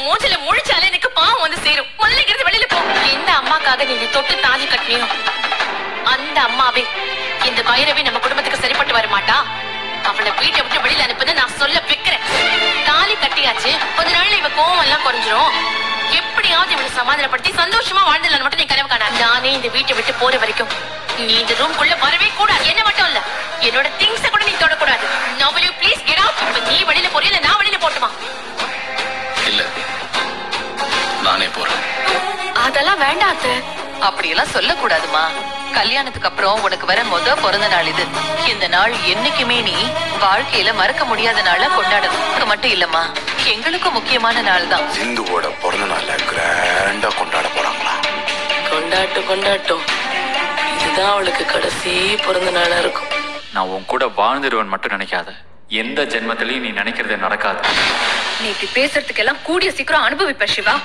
மூஞ்சில முழிச்சாலே எனக்கு பாவம் வந்து சேரும். மல்லிகிறது வெளியில போ. எந்த அம்மாக்காக நீ தொட்டு தாலி கட்டினியோ அந்த அம்மாவே இந்த பைரவி நம்ம குடும்பத்துக்கு சரிப்பட்டு வர மாட்டா. அவளை வீட்டை விட்டு வெளியில அனுப்புன்னு நான் சொல்ல வைக்கிறேன். தாலி கட்டியாச்சு, கொஞ்ச நாள்ல இவ கோவம் எல்லாம் குறைஞ்சிரும். எப்படியாவது இவளை சமாதானப்படுத்தி சந்தோஷமா வாழ்ந்துடலாம் மட்டும் நீ கனவு காணா. நானே இந்த வீட்டை விட்டு போற வரைக்கும் நீ இந்த ரூம்குள்ள வரவே கூடாது. என்ன மட்டும் இல்ல, என்னோட திங்ஸ கூட நீ தொடக்கூடாது. Now will you please get out? நீ வெளியில போறியா இல்ல நான் வெளியில போட்டுமா? இல்ல, நானே போறேன். அதெல்லாம் வேண்டாம் அத்தை. அப்படியெல்லாம் சொல்லக்கூடாதுமா. கல்யாணத்துக்கு அப்புறம் உனக்கு வர பிறந்த நாள் இது. இந்த நாள் என்னைக்குமே நீ வாழ்க்கையில மறக்க முடியாத நாளா கொண்டாடணும். உனக்கு மட்டும் இல்லம்மா, எங்களுக்கும் முக்கியமான நாள் தான். சிந்துவோட பிறந்த நாள கிராண்டா கொண்டாட போறாங்களா? கொண்டாட்டும். இதுதான் அவளுக்கு கடைசி பிறந்த நாளா இருக்கும். நான் உன் கூட வாழ்ந்துடுவேன் மட்டும் நினைக்காத. எந்த ஜென்மத்திலையும் நீ நினைக்கிறது நடக்காது. நீ இப்படி பேசுறதுக்கெல்லாம் கூடிய சீக்கிரம் அனுபவிப்ப சிவா.